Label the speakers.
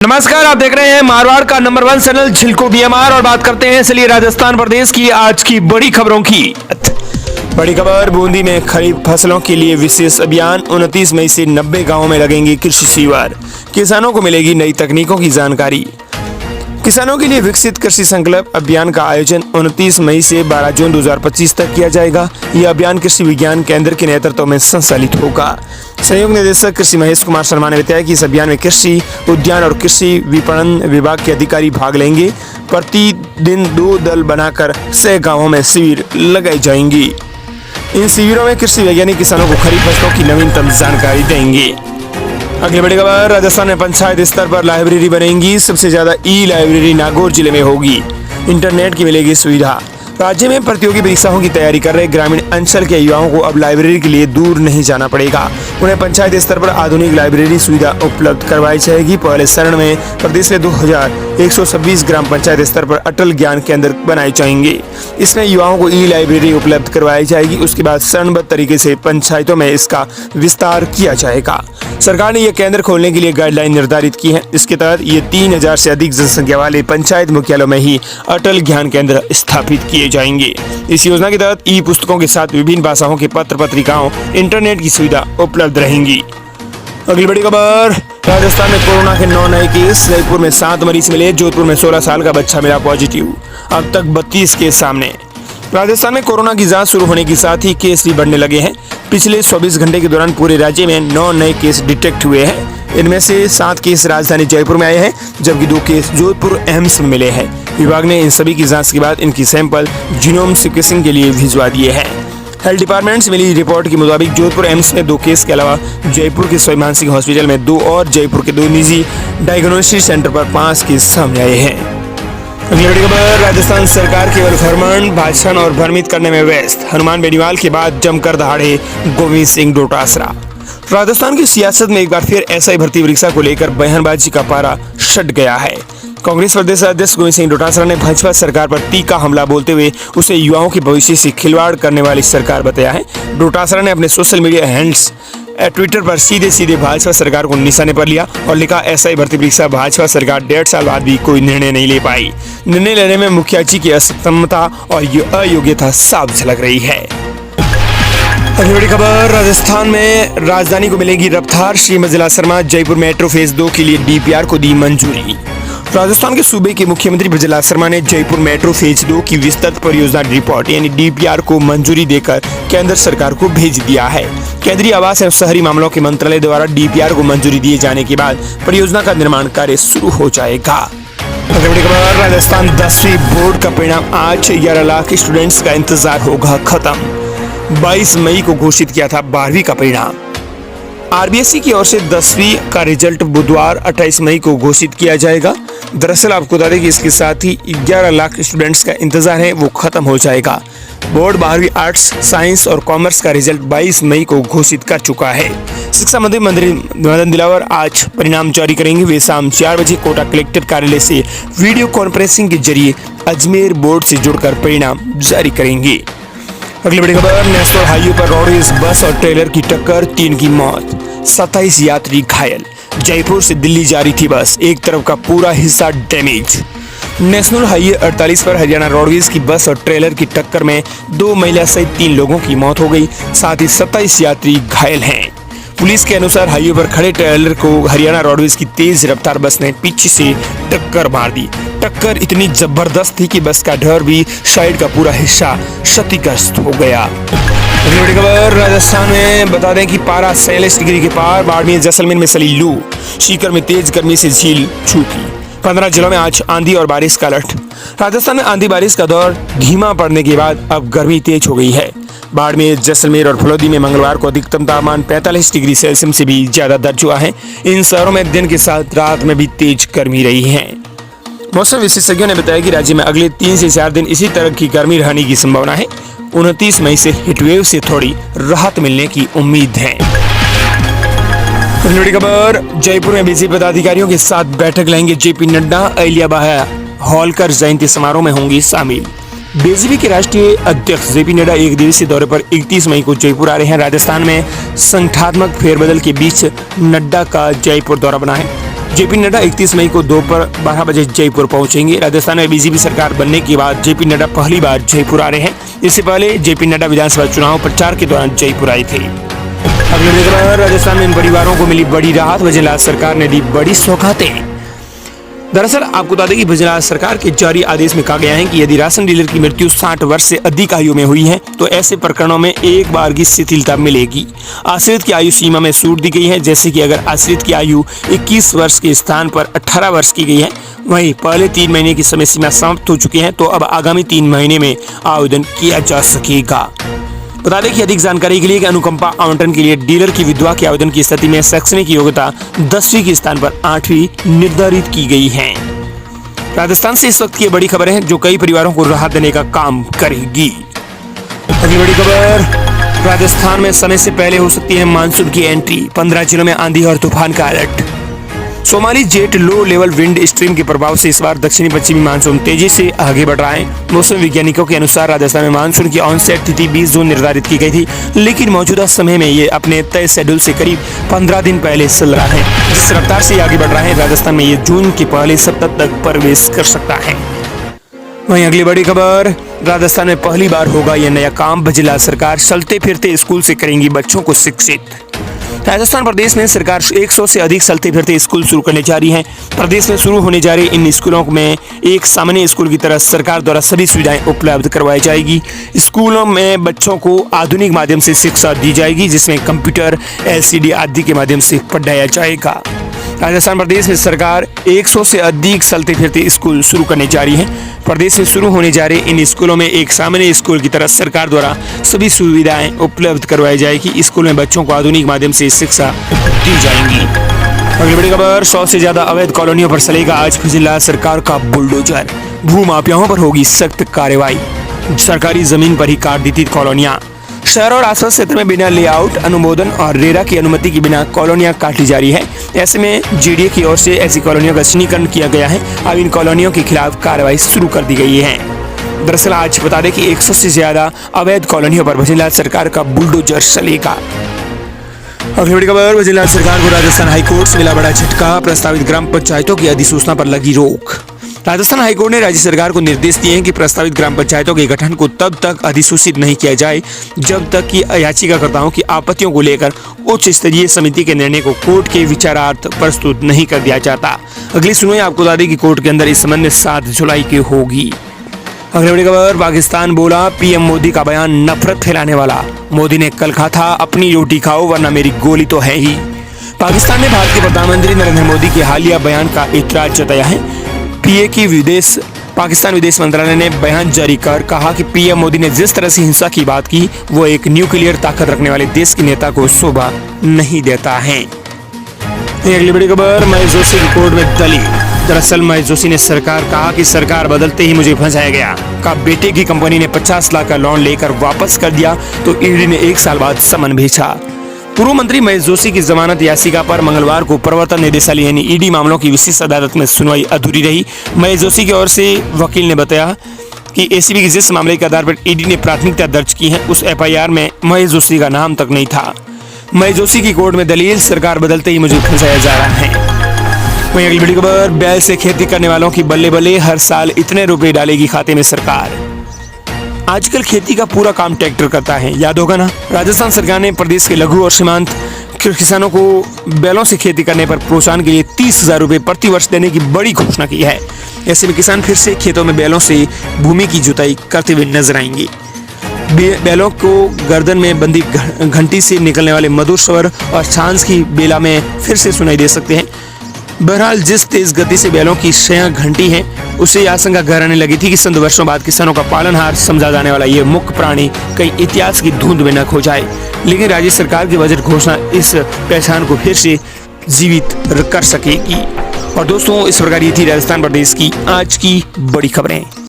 Speaker 1: नमस्कार, आप देख रहे हैं मारवाड़ का नंबर 1 चैनल झिलको बीएमआर और बात करते हैं इसलिए राजस्थान प्रदेश की आज की बड़ी खबरों की। बड़ी खबर, बूंदी में खरीफ फसलों के लिए विशेष अभियान। 29 मई से 90 गांवों में लगेंगे कृषि शिविर। किसानों को मिलेगी नई तकनीकों की जानकारी। किसानों के लिए विकसित कृषि संकल्प अभियान का आयोजन 29 मई से 12 जून 2025 तक किया जाएगा। यह अभियान कृषि विज्ञान केंद्र के नेतृत्व में संचालित होगा। संयुक्त निदेशक कृषि महेश कुमार शर्मा ने बताया कि इस अभियान में कृषि उद्यान और कृषि विपणन विभाग के अधिकारी भाग लेंगे। प्रतिदिन 2 दल बनाकर 100 गाँवों में शिविर लगाई जाएंगी। इन शिविरों में कृषि वैज्ञानिक किसानों को खरीफ फसलों की नवीनतम जानकारी देंगे। अगली बड़ी खबर, राजस्थान में पंचायत स्तर पर लाइब्रेरी बनेंगी। सबसे ज्यादा ई लाइब्रेरी नागौर जिले में होगी। इंटरनेट की मिलेगी सुविधा। राज्य में प्रतियोगी परीक्षाओं की तैयारी कर रहे ग्रामीण अंचल के युवाओं को अब लाइब्रेरी के लिए दूर नहीं जाना पड़ेगा। उन्हें पंचायत स्तर पर आधुनिक लाइब्रेरी सुविधा उपलब्ध करवाई जाएगी। पहले चरण में प्रदेश में 2126 ग्राम पंचायत स्तर पर अटल ज्ञान केंद्र बनाए जाएंगे। इसमें युवाओं को ई लाइब्रेरी उपलब्ध करवाई जाएगी। उसके बाद चरणबद्ध तरीके से पंचायतों में इसका विस्तार किया जाएगा। सरकार ने यह केंद्र खोलने के लिए गाइडलाइन निर्धारित की है। इसके तहत ये 3000 से अधिक जनसंख्या वाले पंचायत मुख्यालयों में ही अटल ज्ञान केंद्र स्थापित किए जाएंगे। इस योजना के तहत ई पुस्तकों के साथ विभिन्न भाषाओं के पत्र पत्रिकाओं, इंटरनेट की सुविधा उपलब्ध रहेंगी। अगली बड़ी खबर, राजस्थान में कोरोना के 9 नए केस। जयपुर में 7 मरीज मिले। जोधपुर में 16 साल का बच्चा मिला पॉजिटिव। अब तक 32 केस सामने। राजस्थान में कोरोना की जांच शुरू होने के साथ ही केस भी बढ़ने लगे हैं। पिछले 24 घंटे के दौरान पूरे राज्य में 9 नए केस डिटेक्ट हुए हैं। इनमें से 7 केस राजधानी जयपुर में आए हैं, जबकि 2 केस जोधपुर एम्स में मिले हैं। विभाग ने इन सभी की जांच के बाद इनकी सैंपल जीनोम सीक्वेंसिंग के लिए भिजवा दिए हैं। हेल्थ डिपार्टमेंट से मिली रिपोर्ट के मुताबिक जोधपुर एम्स में 2 केस के अलावा जयपुर के स्वामी मानसिंह हॉस्पिटल में 2 और जयपुर के 2 निजी डायग्नोस्टिक सेंटर पर 5 केस सामने आए हैं। अगली बड़ी खबर, राजस्थान सरकार केवल फरमान, भाषण और भ्रमित करने में व्यस्त। हनुमान बेनीवाल के बाद जमकर दहाड़े गोविंद सिंह डोटासरा। राजस्थान की सियासत में एक बार फिर एसआई भर्ती परीक्षा को लेकर बयानबाजी का पारा सट गया है। कांग्रेस प्रदेश अध्यक्ष गोविंद सिंह डोटासरा ने भाजपा सरकार पर तीखा हमला बोलते हुए उसे युवाओं के भविष्य से खिलवाड़ करने वाली सरकार बताया है। डोटासरा ने अपने सोशल मीडिया हैंडल्स ट्विटर पर सीधे भाजपा सरकार को निशाने पर लिया और लिखा, एसआई भर्ती परीक्षा भाजपा सरकार 1.5 साल बाद भी कोई निर्णय नहीं ले पाई। निर्णय लेने में मुखिया जी की असक्षमता और अयोग्यता साफ झलक रही है। अगली बड़ी खबर, राजस्थान में राजधानी को मिलेगी रफ्तार। श्रीमती मृदुला शर्मा जयपुर मेट्रो फेज 2 के लिए डीपीआर को दी मंजूरी। राजस्थान के सूबे के मुख्यमंत्री मृदुला शर्मा ने जयपुर मेट्रो फेज 2 की विस्तृत परियोजना रिपोर्ट यानी डीपीआर को मंजूरी देकर केंद्र सरकार को भेज दिया है। केंद्रीय आवास एवं शहरी मामलों के मंत्रालय द्वारा डीपीआर को मंजूरी दिए जाने के बाद परियोजना का निर्माण कार्य शुरू हो जाएगा। अगली बड़ी खबर, राजस्थान 10वीं बोर्ड का परिणाम आज। 11 लाख स्टूडेंट्स का इंतजार होगा खत्म। 22 मई को घोषित किया था 12वीं का परिणाम। आरबीएसई की ओर से 10वीं का रिजल्ट बुधवार 28 मई को घोषित किया जाएगा। दरअसल आपको बता दें कि इसके साथ ही 11 लाख स्टूडेंट्स का इंतजार है वो खत्म हो जाएगा। बोर्ड 12वीं आर्ट्स, साइंस और कॉमर्स का रिजल्ट 22 मई को घोषित कर चुका है। शिक्षा मंत्री मदन दिलावर आज परिणाम जारी करेंगे। वे शाम 4 बजे कोटा कलेक्टर कार्यालय से वीडियो कॉन्फ्रेंसिंग के जरिए अजमेर बोर्ड से जुड़कर परिणाम जारी करेंगे। अगली बड़ी खबर, नेशनल हाईवे पर रोडवेज बस और ट्रेलर की टक्कर, 3 की मौत, 27 यात्री घायल। जयपुर से दिल्ली जा रही थी बस, एक तरफ का पूरा हिस्सा डैमेज। नेशनल हाईवे 48 पर हरियाणा रोडवेज की बस और ट्रेलर की टक्कर में 2 महिला सहित 3 लोगों की मौत हो गई। साथ ही 27 यात्री घायल हैं। पुलिस के अनुसार हाईवे पर खड़े ट्रेलर को हरियाणा रोडवेज की तेज रफ्तार बस ने पीछे से टक्कर मार दी। टक्कर इतनी जबरदस्त थी कि बस का ढेर भी साइड का पूरा हिस्सा क्षतिग्रस्त हो गया। अगली बड़ी खबर, राजस्थान में बता दें कि पारा 46 डिग्री के पार। बाड़मेर जैसलमेर में चली लू। सीकर में तेज गर्मी से झील सूखी। 15 जिलों में आज आंधी और बारिश का अलर्ट। राजस्थान में आंधी बारिश का दौर धीमा पड़ने के बाद अब गर्मी तेज हो गई है। बाड़मेर, जैसलमेर और फलोदी में मंगलवार को अधिकतम तापमान 45 डिग्री सेल्सियस से भी ज्यादा दर्ज हुआ है। इन शहरों में दिन के साथ रात में भी तेज गर्मी रही है। मौसम विशेषज्ञों ने बताया कि राज्य में अगले 3 से 4 दिन इसी तरह की गर्मी रहने की संभावना है। 29 मई से हीटवेव से थोड़ी राहत मिलने की उम्मीद है। बड़ी खबर, जयपुर में बीजेपी पदाधिकारियों के साथ बैठक लेंगे जेपी नड्डा। अहिल्याबाई होलकर जयंती समारोह में होंगी शामिल। बीजेपी के राष्ट्रीय अध्यक्ष जेपी नड्डा 1 दिवसीय दौरे पर 31 मई को जयपुर आ रहे हैं। राजस्थान में संगठनात्मक फेरबदल के बीच नड्डा का जयपुर दौरा बना है। जेपी नड्डा 31 मई को दोपहर 12 बजे जयपुर पहुंचेंगे। राजस्थान में बीजेपी सरकार बनने के बाद जेपी नड्डा पहली बार जयपुर आ रहे हैं। इससे पहले जेपी नड्डा विधानसभा चुनाव प्रचार के दौरान जयपुर आए थे। अगले खबर, राजस्थान में इन परिवारों को मिली बड़ी राहत, भजनलाल सरकार ने दी बड़ी सौगातें। दरअसल आपको बता दें कि भजनलाल सरकार के जारी आदेश में कहा गया है कि यदि राशन डीलर की मृत्यु 60 वर्ष से अधिक आयु में हुई है तो ऐसे प्रकरणों में एक बार की शिथिलता मिलेगी। आश्रित की आयु सीमा में छूट दी गई है, जैसे कि अगर आश्रित की आयु 21 वर्ष के स्थान पर 18 वर्ष की गई है, वहीं पहले 3 महीने की समय सीमा समाप्त हो चुकी है, तो अब आगामी 3 महीने में आवेदन किया जा सकेगा। बता दें कि अधिक जानकारी के लिए अनुकंपा आवंटन के लिए डीलर की विधवा के आवेदन की स्थिति में शैक्षणिक योग्यता 10वीं के स्थान पर 8वीं निर्धारित की गई है। राजस्थान से इस वक्त की बड़ी खबर है जो कई परिवारों को राहत देने का काम करेगी। अगली बड़ी खबर, राजस्थान में समय से पहले हो सकती है मानसून की एंट्री, 15 जिलों में आंधी और तूफान का alert. Somali jet low level wind stream के प्रभाव से इस बार दक्षिणी पश्चिमी मानसून तेजी से आगे बढ़ रहा है। मौसम वैज्ञानिकों के अनुसार राजस्थान में मानसून की ऑनसेट तिथि 20 जून निर्धारित की गई थी, लेकिन मौजूदा समय में ये अपने तय शेड्यूल से करीब 15 दिन पहले चल रहा है। जिस रफ्तार से आगे बढ़ रहा है, राजस्थान में ये जून के पहले सप्ताह तक प्रवेश कर सकता है। वहीं अगली बड़ी खबर, राजस्थान में पहली बार होगा यह नया काम, भजनलाल सरकार चलते फिरते स्कूल से करेंगी बच्चों को शिक्षित। राजस्थान प्रदेश में सरकार 100 से अधिक चलते फिरते स्कूल शुरू करने जा रही है। प्रदेश में शुरू होने जा रहे इन स्कूलों में एक सामान्य स्कूल की तरह सरकार द्वारा सभी सुविधाएं उपलब्ध करवाई जाएगी। स्कूलों में बच्चों को आधुनिक माध्यम से शिक्षा दी जाएगी, जिसमें कंप्यूटर, LCD आदि के माध्यम से पढ़ाया जाएगा। राजस्थान प्रदेश में सरकार 100 से अधिक चलते फिरते स्कूल शुरू करने जा रही है। प्रदेश में शुरू होने जा रहे इन स्कूलों में एक सामान्य स्कूल की तरह सरकार द्वारा सभी सुविधाएं उपलब्ध करवाई जाएगी। स्कूल में बच्चों को आधुनिक माध्यम से शिक्षा दी जाएगी। अगली बड़ी खबर, 100 से ज्यादा अवैध कॉलोनियों पर चलेगा आज भजनलाल सरकार का बुलडोजर, भूमाफियाओं पर होगी सख्त कार्रवाई। सरकारी जमीन पर ही काट दी थी कॉलोनियां। शहर और आसपास क्षेत्र में बिना लेआउट अनुमोदन और रेरा की अनुमति के बिना कॉलोनियां काटी जा रही है। ऐसे में GDA की ओर से ऐसी कॉलोनियों का चिन्हीकरण किया गया है। अब इन कॉलोनियों के खिलाफ कार्रवाई शुरू कर दी गई है। दरअसल आज बता दें कि 100 से ज्यादा अवैध कॉलोनियों पर भजनलाल सरकार का बुलडोजर चलेगा। अगली बड़ी खबर, भजनलाल सरकार को राजस्थान हाईकोर्ट से मिला बड़ा झटका, प्रस्तावित ग्राम पंचायतों की अधिसूचना पर लगी रोक। राजस्थान हाईकोर्ट ने राज्य सरकार को निर्देश दिए हैं कि प्रस्तावित ग्राम पंचायतों के गठन को तब तक अधिसूचित नहीं किया जाए जब तक कि याचिकाकर्ताओं की आपत्तियों को लेकर उच्च स्तरीय समिति के निर्णय को कोर्ट के विचारार्थ प्रस्तुत नहीं कर दिया जाता। अगली सुनवाई आपको बता दें कि कोर्ट के अंदर इस संबंध में 7 जुलाई की होगी। अगली बड़ी खबर, पाकिस्तान बोला PM मोदी का बयान नफरत फैलाने वाला। मोदी ने कल कहा था अपनी रोटी खाओ वरना मेरी गोली तो है ही। पाकिस्तान ने भारत के प्रधानमंत्री नरेंद्र मोदी के हालिया बयान का ऐतराज जताया है। पाकिस्तान विदेश मंत्रालय ने बयान जारी कर कहा कि PM मोदी ने जिस तरह से हिंसा की बात की वो एक न्यूक्लियर ताकत रखने वाले देश के नेता को शोभा नहीं देता है। अगली बड़ी खबर, महेश जोशी की कोर्ट में दलील। दरअसल महेश जोशी ने सरकार कहा कि सरकार बदलते ही मुझे फंसाया गया। का बेटे की कंपनी ने 50 लाख का लोन लेकर वापस कर दिया तो ED ने 1 साल बाद समन भेजा। पूर्व मंत्री महेश जोशी की जमानत याचिका पर मंगलवार को प्रवर्तन निदेशालय यानी ED मामलों की विशेष अदालत में सुनवाई अधूरी रही। महेश जोशी की ओर से वकील ने बताया कि ACB के जिस मामले के आधार पर ED ने प्राथमिकता दर्ज की है उस FIR में महेश जोशी का नाम तक नहीं था। महेश जोशी की कोर्ट में दलील, सरकार बदलते ही मुझे फंसाया जा रहा है। वहीं अगली बड़ी खबर, बैल से खेती करने वालों की बल्ले बल्ले, हर साल इतने रुपए डालेगी खाते में सरकार। आजकल खेती का पूरा काम ट्रैक्टर करता है, याद होगा ना। राजस्थान सरकार ने प्रदेश के लघु और सीमांत किसानों को बैलों से खेती करने पर प्रोत्साहन के लिए 30,000 रुपए प्रति वर्ष देने की बड़ी घोषणा की है। ऐसे में किसान फिर से खेतों में बैलों से भूमि की जुताई करते हुए नजर आएंगे। बैलों को गर्दन में बंदी घंटी से निकलने वाले मधुर स्वर और सांस की बेला में फिर से सुनाई दे सकते हैं। बहरहाल जिस तेज गति से बैलों की शया घंटी है उससे आशंका गहराने लगी थी कि संत वर्षों बाद किसानों का पालनहार समझा जाने वाला ये मुख्य प्राणी कई इतिहास की धुंध में न खो जाए। लेकिन राज्य सरकार की बजट घोषणा इस पहचान को फिर से जीवित कर सकेगी। और दोस्तों, इस प्रकार ये थी राजस्थान प्रदेश की आज की बड़ी खबरें।